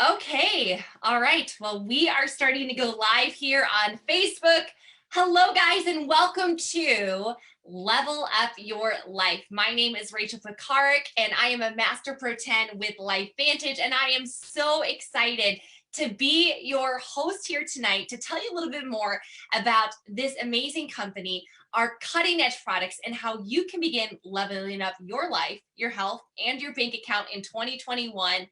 Okay, all right. Well, we are starting to go live here on Facebook. Hello, guys, and welcome to Level Up Your Life. My name is Rachel Pekarek, and I am a Master Pro 10 with LifeVantage, and I am so excited to be your host here tonight to tell you a little bit more about this amazing company, our cutting edge products, and how you can begin leveling up your life, your health, and your bank account in 2021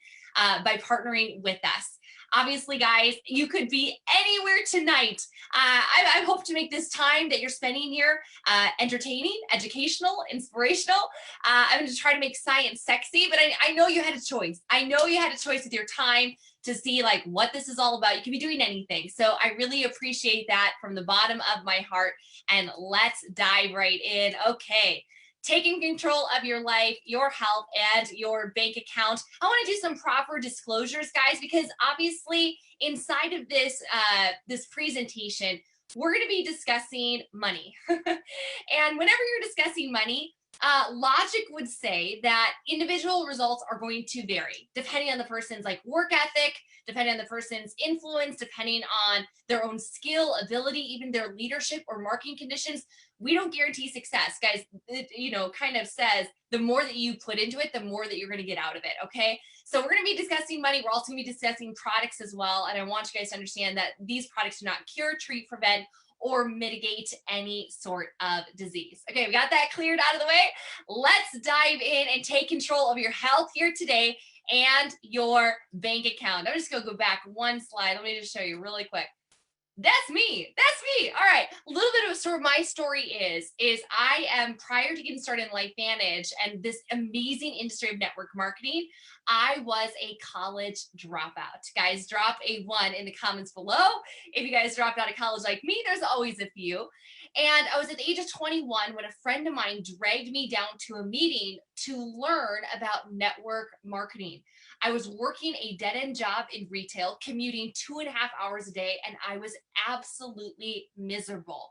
by partnering with us. Obviously, guys, you could be anywhere tonight. I hope to make this time that you're spending here entertaining, educational, inspirational. I'm going to try to make science sexy, but I know you had a choice. I know you had a choice with your time to see like what this is all about. You could be doing anything. So I really appreciate that from the bottom of my heart. And let's dive right in. Okay. Taking control of your life, your health, and your bank account. I want to do some proper disclosures, guys, because obviously inside of this presentation, we're going to be discussing money. And whenever you're discussing money, logic would say that individual results are going to vary depending on the person's like work ethic, depending on the person's influence, depending on their own skill, ability, even their leadership or marketing conditions. We don't guarantee success, guys. It, kind of says the more that you put into it, the more that you're going to get out of it. Okay. So we're going to be discussing money. We're also going to be discussing products as well. And I want you guys to understand that these products do not cure, treat, prevent, or mitigate any sort of disease. Okay, we got that cleared out of the way. Let's dive in and take control of your health here today and your bank account. I'm just gonna go back one slide. Let me just show you really quick. That's me. That's me. All right. A little bit of a story. My story is I am prior to getting started in LifeVantage and this amazing industry of network marketing, I was a college dropout. Guys, drop a 1 in the comments below. If you guys dropped out of college like me, there's always a few. And I was at the age of 21 when a friend of mine dragged me down to a meeting to learn about network marketing. I was working a dead-end job in retail, commuting 2.5 hours a day, and I was absolutely miserable.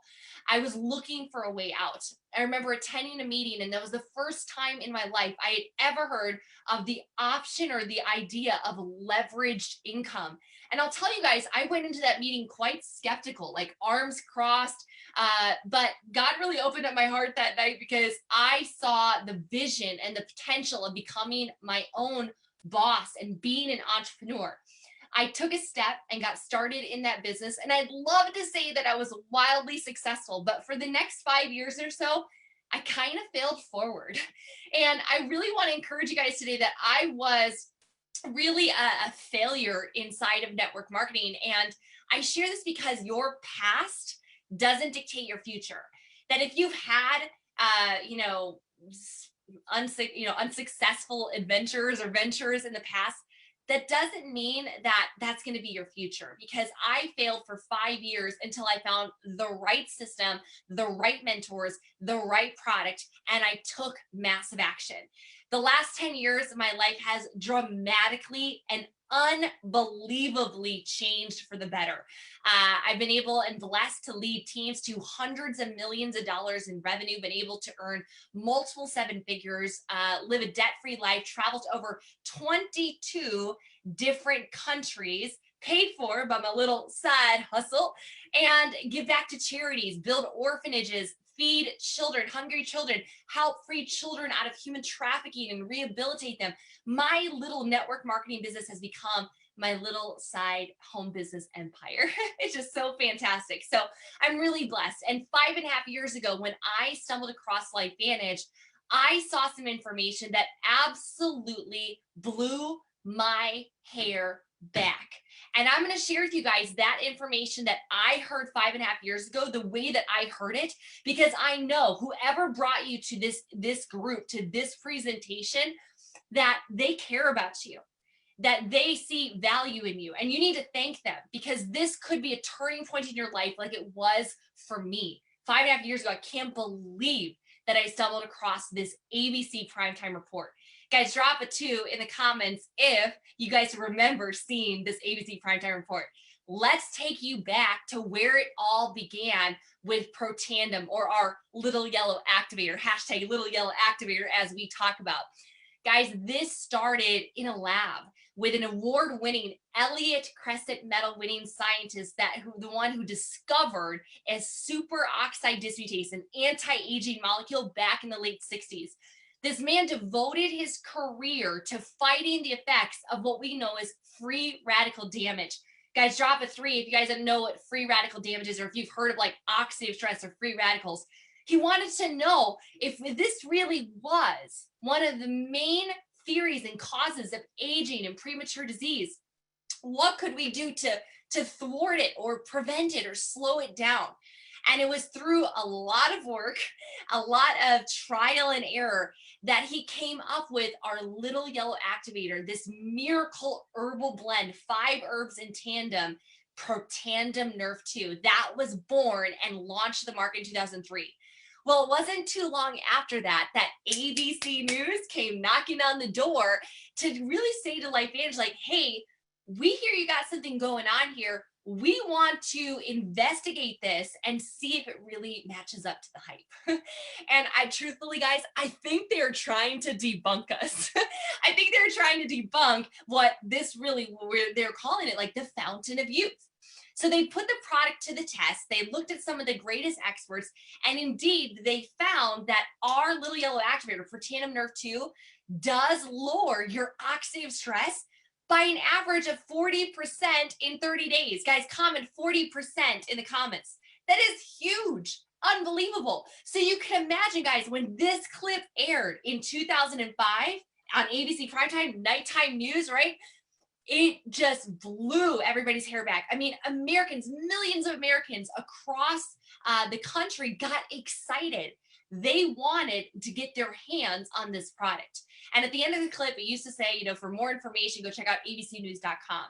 I was looking for a way out. I remember attending a meeting, and that was the first time in my life I had ever heard of the option or the idea of leveraged income. And I'll tell you guys, I went into that meeting quite skeptical, like arms crossed. But God really opened up my heart that night because I saw the vision and the potential of becoming my own boss and being an entrepreneur. I took a step and got started in that business. And I'd love to say that I was wildly successful, but for the next 5 years or so, I kind of failed forward. And I really want to encourage you guys today that I was really a failure inside of network marketing. And I share this because your past doesn't dictate your future. That if you've had, unsuccessful adventures or ventures in the past, that doesn't mean that that's going to be your future, because I failed for 5 years until I found the right system, the right mentors, the right product, and I took massive action. The last 10 years of my life has dramatically and unbelievably changed for the better. I've been able and blessed to lead teams to hundreds of millions of dollars in revenue, been able to earn multiple 7 figures, live a debt-free life, travel to over 22 different countries, paid for by my little side hustle, and give back to charities, build orphanages, feed children, hungry children, help free children out of human trafficking and rehabilitate them. My little network marketing business has become my little side home business empire. It's just so fantastic. So I'm really blessed. And 5.5 years ago, when I stumbled across LifeVantage, I saw some information that absolutely blew my hair back. And I'm going to share with you guys that information that I heard 5.5 years ago, the way that I heard it, because I know whoever brought you to this group, to this presentation, that they care about you, that they see value in you, and you need to thank them, because this could be a turning point in your life like it was for me. 5.5 years ago, I can't believe that I stumbled across this ABC primetime report. Guys, drop a 2 in the comments if you guys remember seeing this ABC primetime report. Let's take you back to where it all began with Pro Tandem, or our little yellow activator, hashtag little yellow activator, as we talk about. Guys, this started in a lab with an award-winning Elliott Crescent Medal winning scientist, the one who discovered a superoxide dismutase, an anti-aging molecule back in the late 60s. This man devoted his career to fighting the effects of what we know as free radical damage. Guys, drop a 3 if you guys don't know what free radical damage is, or if you've heard of like oxidative stress or free radicals. He wanted to know if this really was one of the main theories and causes of aging and premature disease. What could we do to thwart it or prevent it or slow it down? And it was through a lot of work, a lot of trial and error, that he came up with our little yellow activator, this miracle herbal blend, 5 herbs in tandem, Protandim Nerf 2, that was born and launched the market in 2003. Well, it wasn't too long after that ABC News came knocking on the door to really say to LifeVantage, like, hey, we hear you got something going on here. We want to investigate this and see if it really matches up to the hype. And I truthfully, guys, I think they're trying to debunk us. I think they're trying to debunk what this really, they're calling it, like the fountain of youth. So they put the product to the test. They looked at some of the greatest experts, and indeed they found that our little yellow activator, Protandim Nerf 2, does lower your oxidative stress by an average of 40% in 30 days. Guys, comment 40% in the comments. That is huge, unbelievable. So you can imagine, guys, when this clip aired in 2005 on ABC Primetime, nighttime news, right? It just blew everybody's hair back. I mean, Americans, millions of Americans across the country got excited. They wanted to get their hands on this product. And at the end of the clip, it used to say, you know, for more information, go check out abcnews.com.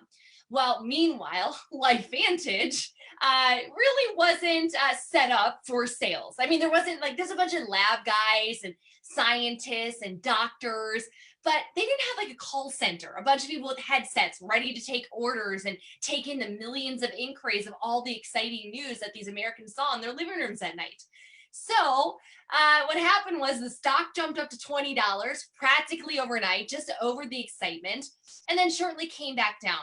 Well, meanwhile, LifeVantage really wasn't set up for sales. I mean, there wasn't like, there's a bunch of lab guys and scientists and doctors, but they didn't have like a call center, a bunch of people with headsets ready to take orders and take in the millions of inquiries of all the exciting news that these Americans saw in their living rooms at night. So what happened was the stock jumped up to $20 practically overnight, just over the excitement, and then shortly came back down.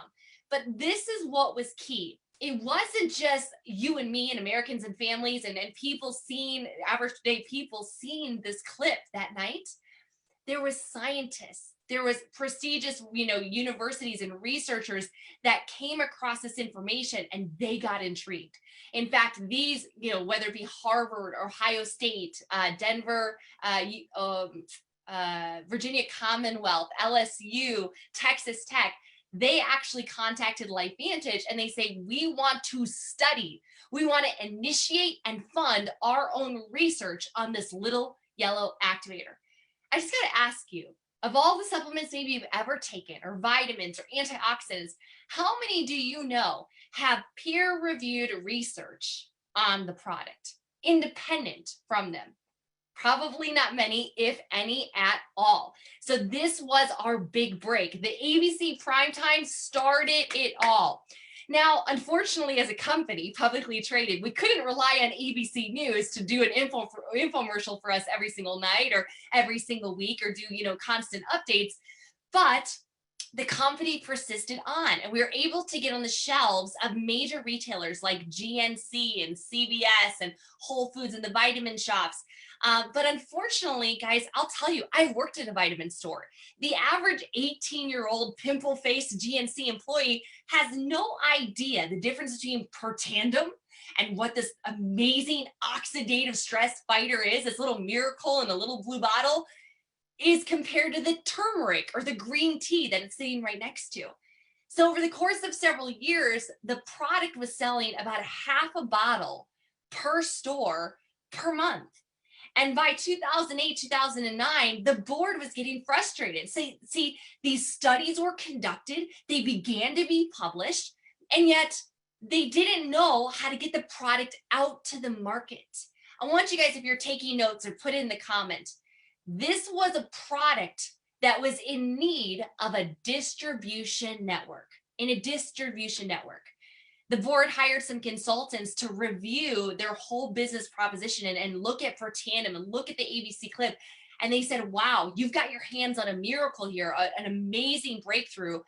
But this is what was key. It wasn't just you and me and Americans and families and people seeing, average day people seeing this clip that night. There was scientists, there was prestigious, you know, universities and researchers that came across this information and they got intrigued. In fact, these, you know, whether it be Harvard, Ohio State, Denver, Virginia Commonwealth, LSU, Texas Tech, they actually contacted LifeVantage and they say, we want to study, we want to initiate and fund our own research on this little yellow activator. I just got to ask you, of all the supplements maybe you've ever taken, or vitamins or antioxidants, how many do you know have peer-reviewed research on the product, independent from them? Probably not many, if any at all. So this was our big break. The ABC Primetime started it all. Now, unfortunately, as a company, publicly traded, we couldn't rely on ABC News to do an infomercial for us every single night or every single week or do, you know, constant updates. But the company persisted on, and we were able to get on the shelves of major retailers like GNC and CVS and Whole Foods and the vitamin shops. But unfortunately, guys, I'll tell you, I worked at a vitamin store. The average 18-year-old pimple-faced GNC employee has no idea the difference between Protandim and what this amazing oxidative stress fighter is, this little miracle in a little blue bottle, is compared to the turmeric or the green tea that it's sitting right next to. So over the course of several years, the product was selling about half a bottle per store per month. And by 2008, 2009, the board was getting frustrated. So, see, these studies were conducted, they began to be published, and yet they didn't know how to get the product out to the market. I want you guys, if you're taking notes, or put it in the comment, this was a product that was in need of a distribution network, The board hired some consultants to review their whole business proposition and look at Protandim and look at the ABC clip. And they said, wow, you've got your hands on a miracle here, an amazing breakthrough.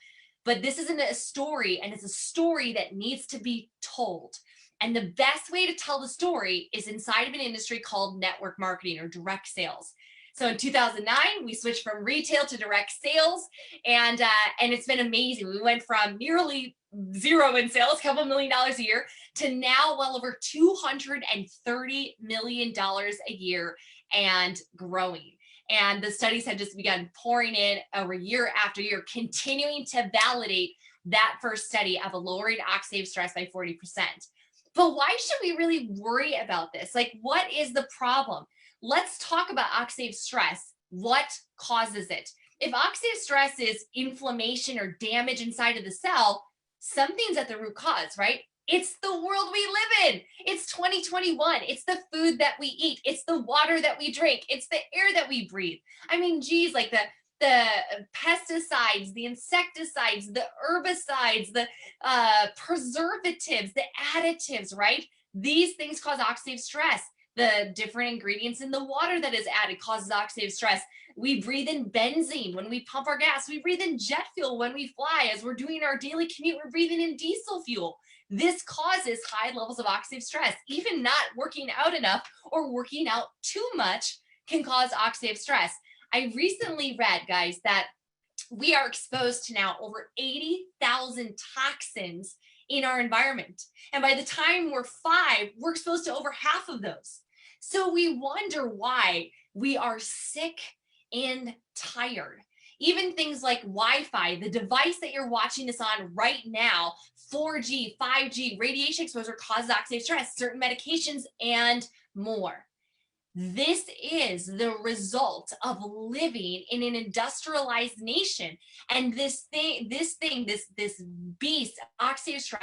But this isn't a story, and it's a story that needs to be told. And the best way to tell the story is inside of an industry called network marketing or direct sales. So in 2009, we switched from retail to direct sales, and it's been amazing. We went from nearly zero in sales, a couple $1 million a year, to now well over $230 million a year and growing. And the studies have just begun pouring in over year after year, continuing to validate that first study of lowering oxidative stress by 40%. But why should we really worry about this? Like, what is the problem? Let's talk about oxidative stress. What causes it? If oxidative stress is inflammation or damage inside of the cell, something's at the root cause, right? It's the world we live in. It's 2021. It's the food that we eat. It's the water that we drink. It's the air that we breathe. I mean, geez, like the pesticides, the insecticides, the herbicides, the preservatives, the additives, right? These things cause oxidative stress. The different ingredients in the water that is added causes oxidative stress. We breathe in benzene when we pump our gas. We breathe in jet fuel when we fly. As we're doing our daily commute, we're breathing in diesel fuel. This causes high levels of oxidative stress. Even not working out enough or working out too much can cause oxidative stress. I recently read, guys, that we are exposed to now over 80,000 toxins in our environment. And by the time we're 5, we're exposed to over half of those. So we wonder why we are sick and tired. Even things like Wi-Fi, the device that you're watching this on right now, 4G, 5G, radiation exposure causes oxidative stress, certain medications, and more. This is the result of living in an industrialized nation. And this beast, oxidative stress,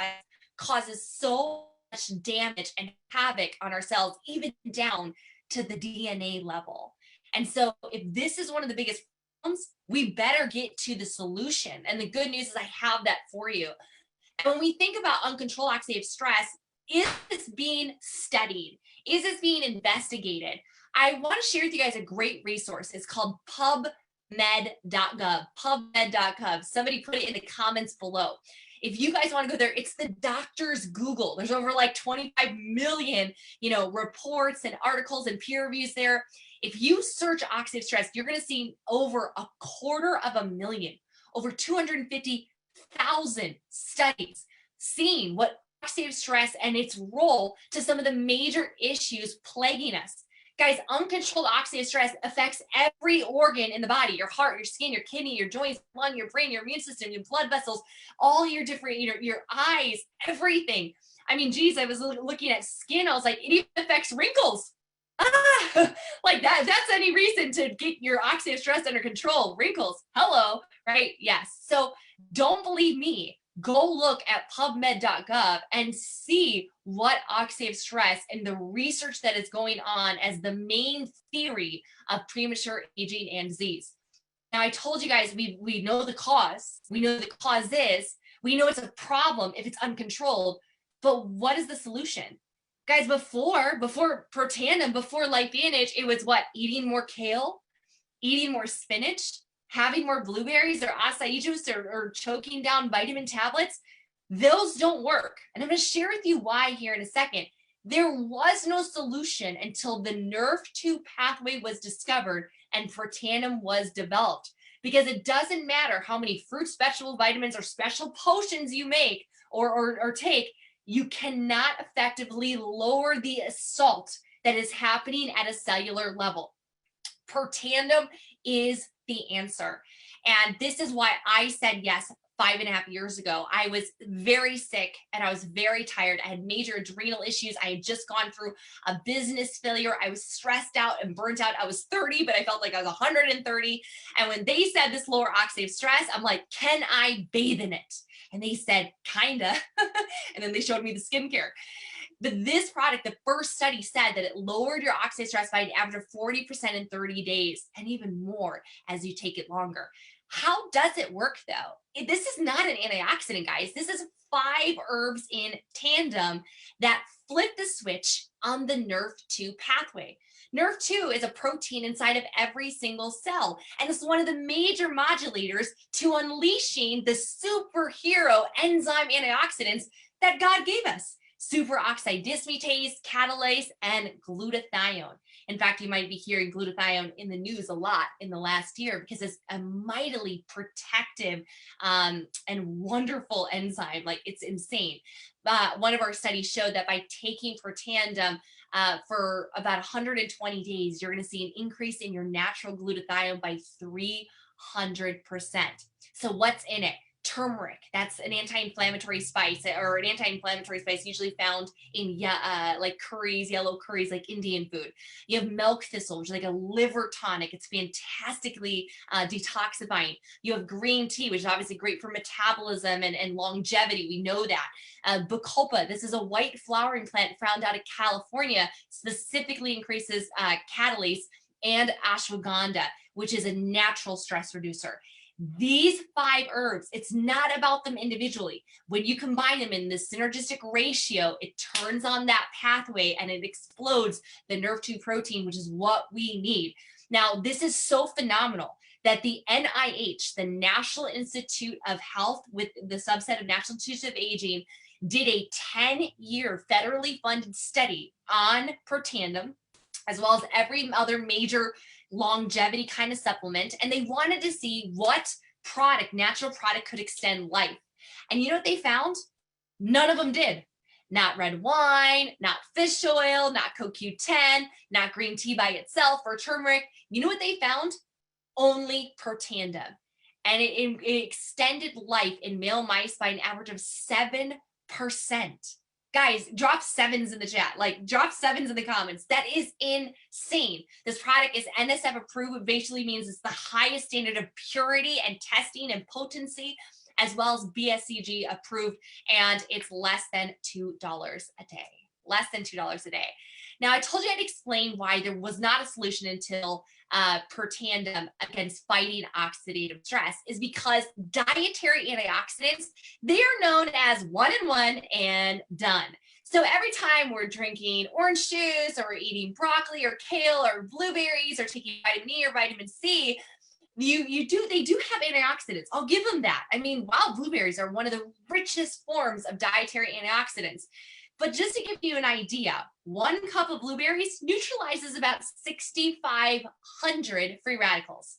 causes so much damage and havoc on our cells, even down to the DNA level. And so if this is one of the biggest problems, we better get to the solution. And the good news is I have that for you. And when we think about uncontrolled oxidative stress, is this being studied? Is this being investigated? I want to share with you guys a great resource. It's called pubmed.gov, pubmed.gov. Somebody put it in the comments below. If you guys want to go there, it's the doctor's Google. There's over like 25 million, reports and articles and peer reviews there. If you search oxidative stress, you're going to see over 250,000, over 250,000 studies seeing what oxidative stress and its role to some of the major issues plaguing us. Guys, uncontrolled oxidative stress affects every organ in the body: your heart, your skin, your kidney, your joints, lung, your brain, your immune system, your blood vessels, all your different, your eyes, everything. I mean, geez, I was looking at skin. I was like, it even affects wrinkles. Like that's any reason to get your oxidative stress under control. Wrinkles, hello, right? Yes. So don't believe me. Go look at pubmed.gov and see what oxidative stress and the research that is going on as the main theory of premature aging and disease. Now, I told you guys, we know the cause. We know the cause is. We know it's a problem if it's uncontrolled. But what is the solution? Guys, before Protandim, before LifeVantage, it was what? Eating more kale, eating more spinach, having more blueberries or acai juice or choking down vitamin tablets. Those don't work. And I'm going to share with you why here in a second. There was no solution until the NRF2 pathway was discovered and Protandim was developed. Because it doesn't matter how many fruits, vegetables, vitamins, or special potions you make or take, you cannot effectively lower the assault that is happening at a cellular level. Protandim is the answer. And this is why I said yes 5.5 years ago. I was very sick and I was very tired. I had major adrenal issues. I had just gone through a business failure. I was stressed out and burnt out. I was 30, but I felt like I was 130. And when they said this lower oxidative stress, I'm like, can I bathe in it? And they said, kinda. And then they showed me the skincare. But this product, the first study said that it lowered your oxidative stress by an average of 40% in 30 days and even more as you take it longer. How does it work though? This is not an antioxidant, guys. This is 5 herbs in tandem that flip the switch on the NRF2 pathway. NRF2 is a protein inside of every single cell, and it's one of the major modulators to unleashing the superhero enzyme antioxidants that God gave us: superoxide dismutase, catalase, and glutathione. In fact, you might be hearing glutathione in the news a lot in the last year because it's a mightily protective and wonderful enzyme. Like, it's insane. One of our studies showed that by taking Protandim for about 120 days, you're going to see an increase in your natural glutathione by 300%. So what's in it? Turmeric. That's an anti-inflammatory spice, or an anti-inflammatory spice usually found in like curries, yellow curries, like Indian food. You have milk thistle, which is like a liver tonic. It's fantastically detoxifying. You have green tea, which is obviously great for metabolism and longevity. We know that. Bacopa, this is a white flowering plant found out of California, specifically increases catalase, and ashwagandha, which is a natural stress reducer. These 5 herbs, it's not about them individually. When you combine them in the synergistic ratio, it turns on that pathway and it explodes the NRF2 protein, which is what we need. Now, this is so phenomenal that the NIH, the National Institute of Health, with the subset of National Institute of Aging, did a 10-year federally funded study on Protandim, as well as every other major longevity kind of supplement, and they wanted to see what natural product could extend life. And you know what they found? None of them did. Not red wine, not fish oil, not CoQ10, not green tea by itself, or turmeric. You know what they found? Only Protandim. And it extended life in male mice by an average of 7%. Guys, drop 7s in the chat. Like, drop 7s in the comments. That is insane. This product is NSF approved, which basically means it's the highest standard of purity and testing and potency, as well as BSCG approved, and it's less than $2 a day. Less than $2 a day. Now, I told you I'd explain why there was not a solution until Protandim against fighting oxidative stress, is because dietary antioxidants, they are known as one and one and done. So every time we're drinking orange juice, or we're eating broccoli or kale or blueberries, or taking vitamin E or vitamin C, they do have antioxidants. I'll give them that. I mean, wild blueberries are one of the richest forms of dietary antioxidants. But just to give you an idea, 1 cup of blueberries neutralizes about 6,500 free radicals.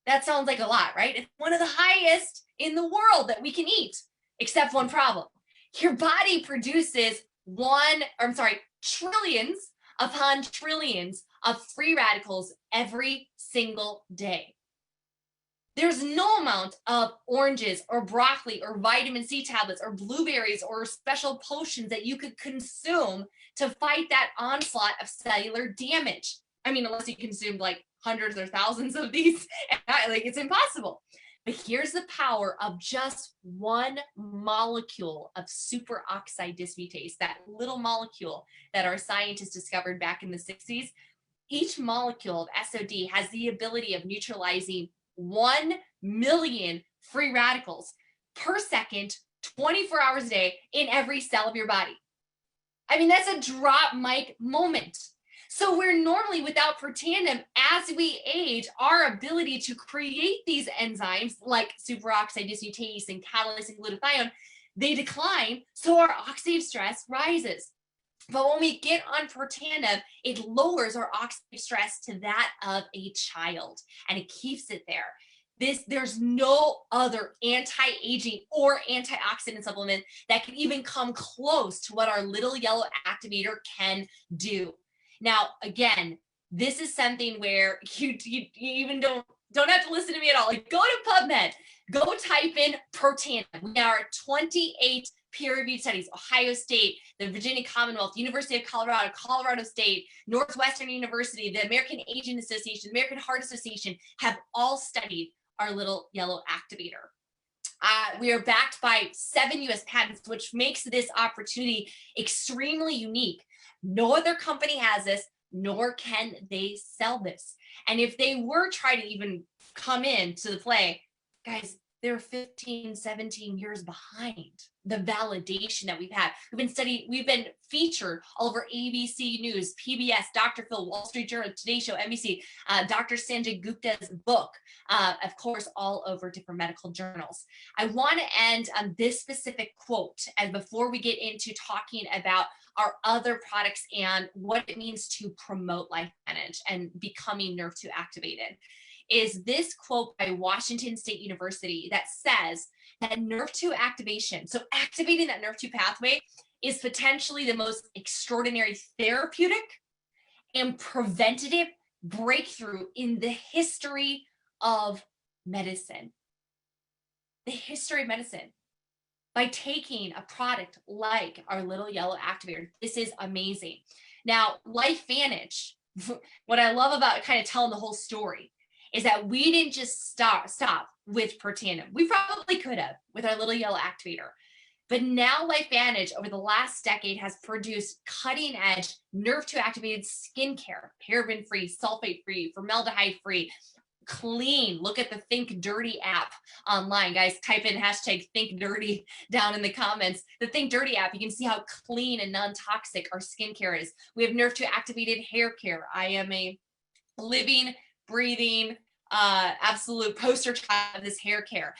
That sounds like a lot, right? It's one of the highest in the world that we can eat, except one problem. Your body produces trillions upon trillions of free radicals every single day. There's no amount of oranges or broccoli or vitamin C tablets or blueberries or special potions that you could consume to fight that onslaught of cellular damage. I mean, unless you consumed like hundreds or thousands of these, like, it's impossible. But here's the power of just 1 molecule of superoxide dismutase, that little molecule that our scientists discovered back in the 60s. Each molecule of SOD has the ability of neutralizing 1 million free radicals per second, 24 hours a day, in every cell of your body. I mean, that's a drop mic moment. So we're normally, without Protandim, as we age, our ability to create these enzymes like superoxide dismutase and catalase and glutathione, they decline, so our oxidative stress rises. But when we get on Protandim, it lowers our oxidative stress to that of a child, and it keeps it there. There's no other anti-aging or antioxidant supplement that can even come close to what our little yellow activator can do. Now, again, this is something where you even don't have to listen to me at all. Like, go to PubMed, go type in Protandim. We are 28 peer-reviewed studies: Ohio State, the Virginia Commonwealth, University of Colorado, Colorado State, Northwestern University, the American Aging Association, American Heart Association have all studied our little yellow activator. We are backed by 7 US patents, which makes this opportunity extremely unique. No other company has this, nor can they sell this. And if they were trying to even come in to the play, guys, they're 15, 17 years behind the validation that we've had. We've been featured all over ABC News, PBS, Dr. Phil, Wall Street Journal, Today Show, NBC, Dr. Sanjay Gupta's book, of course, all over different medical journals. I want to end on this specific quote, and before we get into talking about our other products and what it means to promote LifeVantage and becoming Nerve 2 activated, is this quote by Washington State University that says that Nerve 2 activation, so activating that Nerve 2 pathway, is potentially the most extraordinary therapeutic and preventative breakthrough in the history of medicine. The history of medicine. By taking a product like our little yellow activator, this is amazing. Now, LifeVantage, what I love about kind of telling the whole story is that we didn't just stop with Protandim. We probably could have with our little yellow activator. But now LifeVantage over the last decade has produced cutting edge Nerve 2 activated skincare, paraben free, sulfate free, formaldehyde free, clean. Look at the Think Dirty app online, guys. Type in hashtag Think Dirty down in the comments. The Think Dirty app, you can see how clean and non-toxic our skincare is. We have Nerve 2 activated hair care. I am a living, breathing, absolute poster child of this hair care.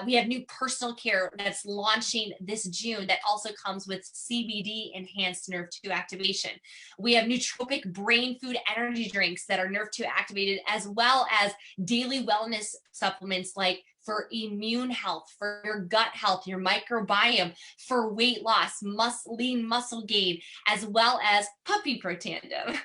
We have new personal care that's launching this June that also comes with CBD enhanced Nerve 2 activation. We have nootropic brain food energy drinks that are Nerve 2 activated, as well as daily wellness supplements like for immune health, for your gut health, your microbiome, for weight loss, lean muscle gain, as well as puppy Protandim,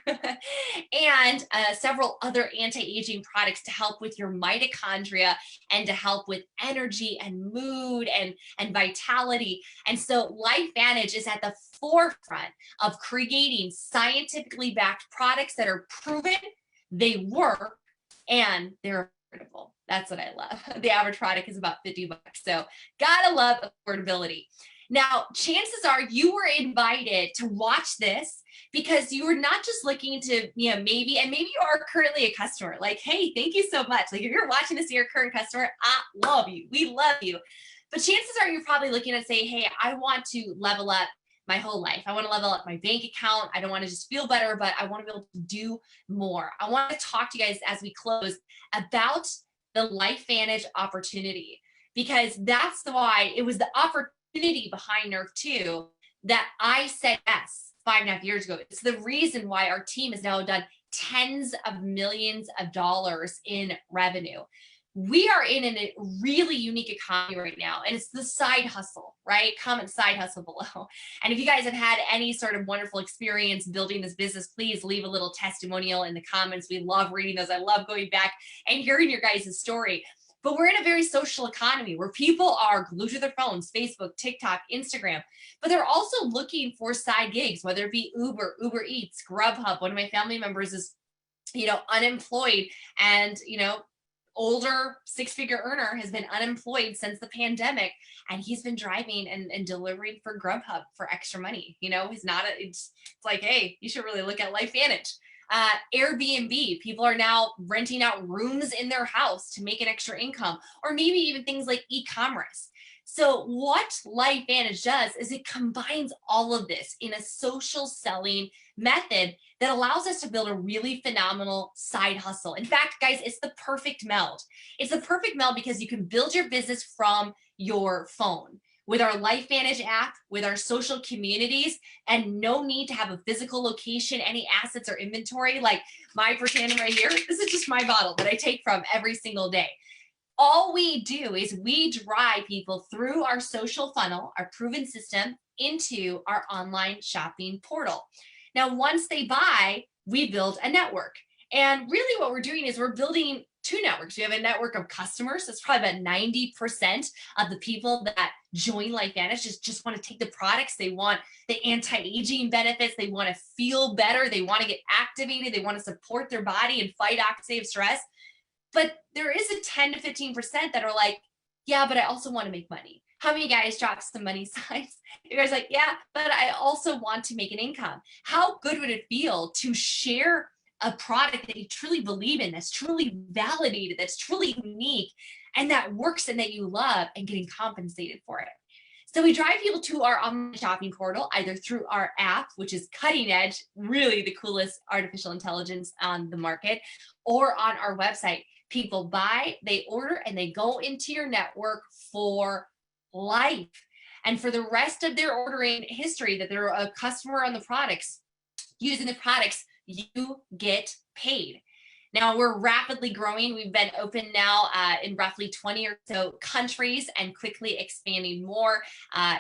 and several other anti-aging products to help with your mitochondria and to help with energy and mood and vitality. And so LifeVantage is at the forefront of creating scientifically backed products that are proven, they work, and they're affordable. That's what I love. The average product is about $50. So gotta love affordability. Now, chances are you were invited to watch this because you were not just looking to, maybe you are currently a customer. Like, hey, thank you so much. Like, if you're watching this, you're a current customer, I love you. We love you. But chances are you're probably looking to say, hey, I want to level up my whole life. I want to level up my bank account. I don't want to just feel better, but I want to be able to do more. I want to talk to you guys as we close about the LifeVantage opportunity, because that's why it was the opportunity behind Nerve 2 that I said yes 5.5 years ago. It's the reason why our team has now done tens of millions of dollars in revenue. We are in a really unique economy right now, and it's the side hustle, right? Comment side hustle below. And if you guys have had any sort of wonderful experience building this business, please leave a little testimonial in the comments. We love reading those. I love going back and hearing your guys' story. But we're in a very social economy where people are glued to their phones, Facebook, TikTok, Instagram, but they're also looking for side gigs, whether it be Uber Eats, Grubhub. One of my family members is, unemployed, and, older six-figure earner has been unemployed since the pandemic, and he's been driving and delivering for Grubhub for extra money. It's like, hey, you should really look at LifeVantage. Airbnb, people are now renting out rooms in their house to make an extra income, or maybe even things like e-commerce. So what LifeVantage does is it combines all of this in a social selling method that allows us to build a really phenomenal side hustle. In fact, guys, it's the perfect meld. It's the perfect meld because you can build your business from your phone with our LifeVantage app, with our social communities, and no need to have a physical location, any assets or inventory. Like my Protandim right here, this is just my bottle that I take from every single day. All we do is we drive people through our social funnel, our proven system, into our online shopping portal. Now, once they buy, we build a network. And really what we're doing is we're building two networks. We have a network of customers. That's probably about 90% of the people that join LifeVantage just want to take the products. They want the anti-aging benefits. They want to feel better. They want to get activated. They want to support their body and fight oxidative stress. But there is a 10 to 15% that are like, yeah, but I also want to make money. How many guys drop some money signs? You guys are like, yeah, but I also want to make an income. How good would it feel to share a product that you truly believe in, that's truly validated, that's truly unique, and that works and that you love and getting compensated for it. So we drive people to our online shopping portal, either through our app, which is cutting edge, really the coolest artificial intelligence on the market, or on our website. People buy, they order, and they go into your network for life. And for the rest of their ordering history, that they're a customer on the products, using the products, you get paid. Now we're rapidly growing. We've been open now in roughly 20 or so countries, and quickly expanding more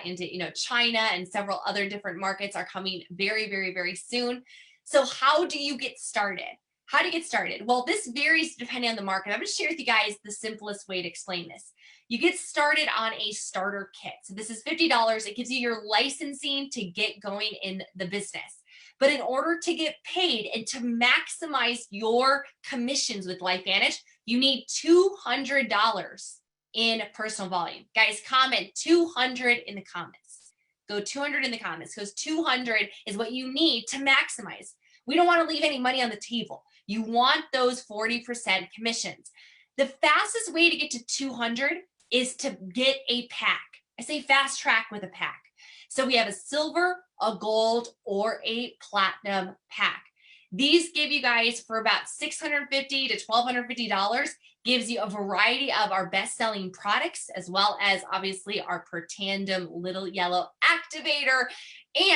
into China, and several other different markets are coming very, very, very soon. So how do you get started? How do you get started? Well, this varies depending on the market. I'm going to share with you guys the simplest way to explain this. You get started on a starter kit. So this is $50. It gives you your licensing to get going in the business. But in order to get paid and to maximize your commissions with LifeVantage, you need $200 in personal volume. Guys, comment 200 in the comments. Go 200 in the comments, because 200 is what you need to maximize. We don't want to leave any money on the table. You want those 40% commissions. The fastest way to get to 200 is to get a pack. I say fast track with a pack. So we have a silver, a gold, or a platinum pack. These give you guys for about $650 to $1,250, gives you a variety of our best-selling products, as well as obviously our per tandem little yellow activator,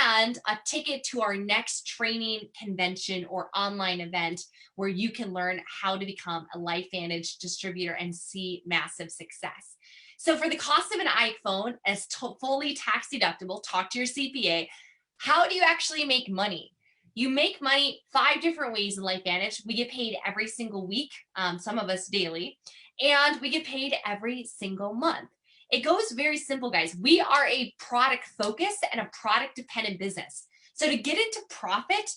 and a ticket to our next training convention or online event where you can learn how to become a LifeVantage distributor and see massive success. So for the cost of an iPhone, as fully tax deductible, talk to your CPA. How do you actually make money? You make money 5 different ways in LifeVantage. We get paid every single week, some of us daily, and we get paid every single month. It goes very simple, guys. We are a product focused and a product dependent business. So to get into profit,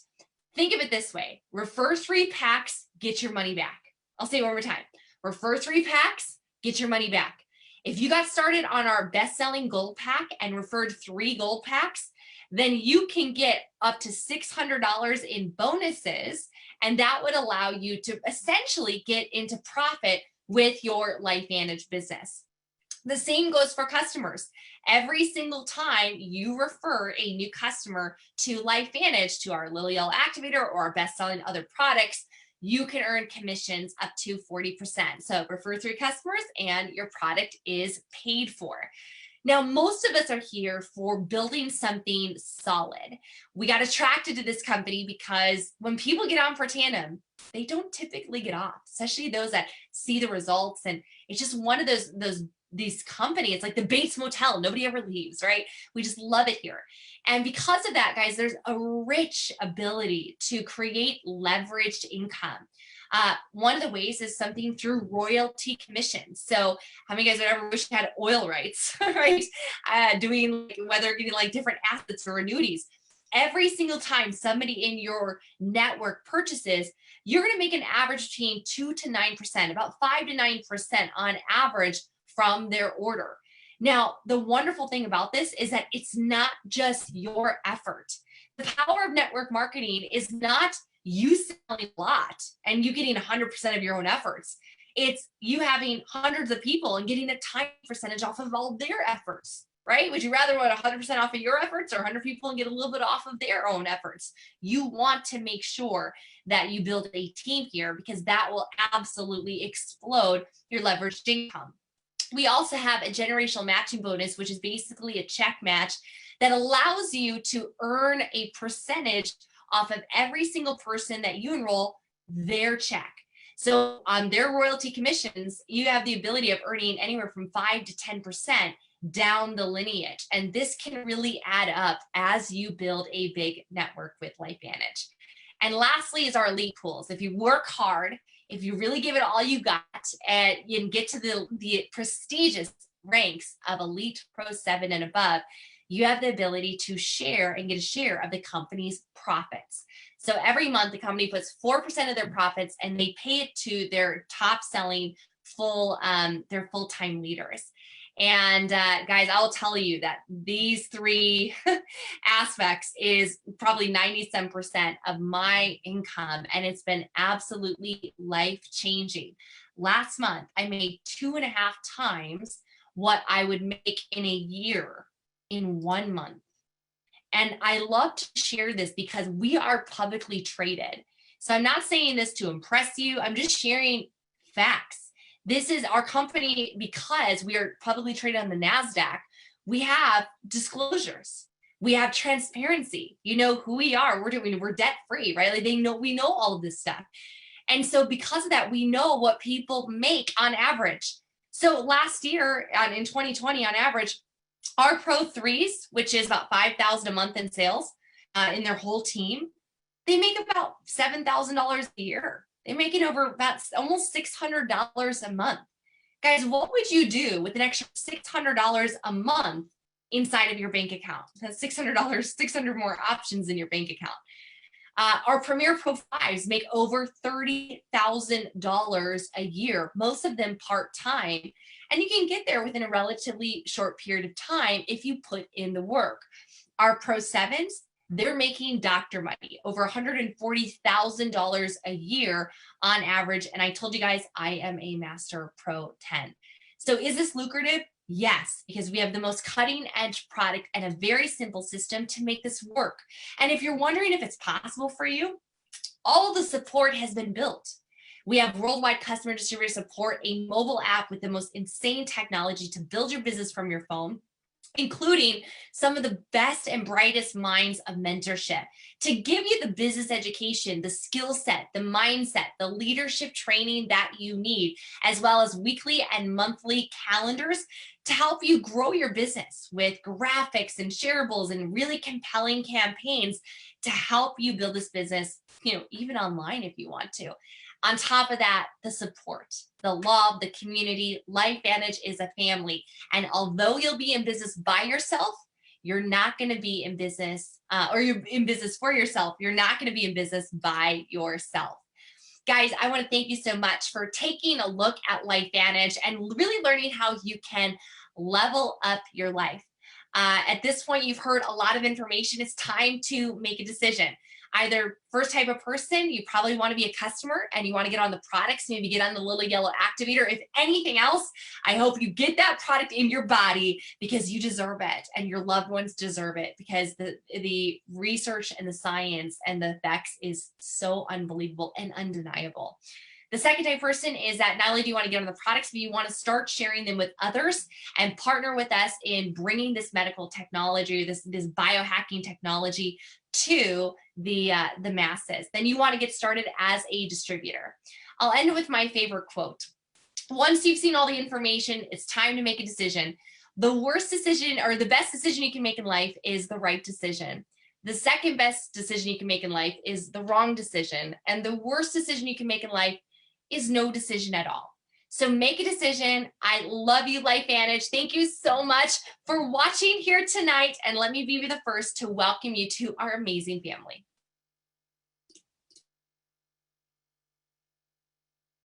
think of it this way. Refer 3 packs, get your money back. I'll say it one more time. Refer 3 packs, get your money back. If you got started on our best-selling gold pack and referred 3 gold packs, then you can get up to $600 in bonuses, and that would allow you to essentially get into profit with your LifeVantage business. The same goes for customers. Every single time you refer a new customer to LifeVantage, to our little yellow activator or our best-selling other products, you can earn commissions up to 40%. So refer 3 customers and your product is paid for. Now, most of us are here for building something solid. We got attracted to this company because when people get on for tandem, they don't typically get off, especially those that see the results. And it's just one of these companies. It's like the Bates Motel. Nobody ever leaves, right? We just love it here. And because of that, guys, there's a rich ability to create leveraged income. One of the ways is something through royalty commissions. So how many guys would ever wish you had oil rights, right? Whether getting like different assets or annuities. Every single time somebody in your network purchases, you're going to make an average between 2 to 9%, about 5 to 9% on average from their order. Now, the wonderful thing about this is that it's not just your effort. The power of network marketing is not you selling a lot and you getting 100% of your own efforts. It's you having hundreds of people and getting a tiny percentage off of all their efforts, right? Would you rather want 100% off of your efforts or 100 people and get a little bit off of their own efforts? You want to make sure that you build a team here, because that will absolutely explode your leveraged income. We also have a generational matching bonus, which is basically a check match that allows you to earn a percentage off of every single person that you enroll their check. So on their royalty commissions, you have the ability of earning anywhere from 5 to 10% down the lineage. And this can really add up as you build a big network with LifeVantage. And lastly is our elite pools. If you work hard, if you really give it all you got, and you can get to the prestigious ranks of Elite Pro 7 and above, you have the ability to share and get a share of the company's profits. So every month the company puts 4% of their profits and they pay it to their top selling their full-time leaders. And guys, I'll tell you that these 3 aspects is probably 97% of my income, and it's been absolutely life-changing. last month, I made 2.5 times what I would make in a year in 1 month. And I love to share this because we are publicly traded. So I'm not saying this to impress you. I'm just sharing facts. This is our company because we are publicly traded on the NASDAQ. We have disclosures. We have transparency. You know who we are. We're debt free, right? Like we know all of this stuff. And so because of that, we know what people make on average. So last year in 2020 on average, our Pro 3s, which is about $5,000 a month in sales in their whole team, they make about $7,000 a year. They're making over about almost $600 a month. Guys, what would you do with an extra $600 a month inside of your bank account? That's $600, 600 more options in your bank account. Our Premier Pro 5s make over $30,000 a year, most of them part-time. And you can get there within a relatively short period of time if you put in the work. Our Pro 7s, they're making doctor money, over $140,000 a year on average. And I told you guys, I am a Master Pro 10. So is this lucrative? Yes, because we have the most cutting edge product and a very simple system to make this work. And if you're wondering if it's possible for you, all of the support has been built. We have worldwide customer distributor support, a mobile app with the most insane technology to build your business from your phone, including some of the best and brightest minds of mentorship to give you the business education, the skill set, the mindset, the leadership training that you need, as well as weekly and monthly calendars to help you grow your business with graphics and shareables and really compelling campaigns to help you build this business, even online if you want to. On top of that, the support, the love, the community. LifeVantage is a family. And although you'll be in business by yourself, you're not going to be in business, or you're in business for yourself. You're not going to be in business by yourself. Guys, I want to thank you so much for taking a look at LifeVantage and really learning how you can level up your life. At this point, you've heard a lot of information. It's time to make a decision. Either first type of person, you probably want to be a customer and you want to get on the products, maybe get on the little yellow activator. If anything else, I hope you get that product in your body because you deserve it and your loved ones deserve it because the research and the science and the effects is so unbelievable and undeniable. The second type person is that not only do you want to get on the products, but you want to start sharing them with others and partner with us in bringing this medical technology, this biohacking technology to the masses. Then you want to get started as a distributor. I'll end with my favorite quote. Once you've seen all the information, it's time to make a decision. The worst decision or the best decision you can make in life is the right decision. The second best decision you can make in life is the wrong decision. And the worst decision you can make in life is no decision at all. So make a decision. I love you, LifeVantage. Thank you so much for watching here tonight. And let me be the first to welcome you to our amazing family.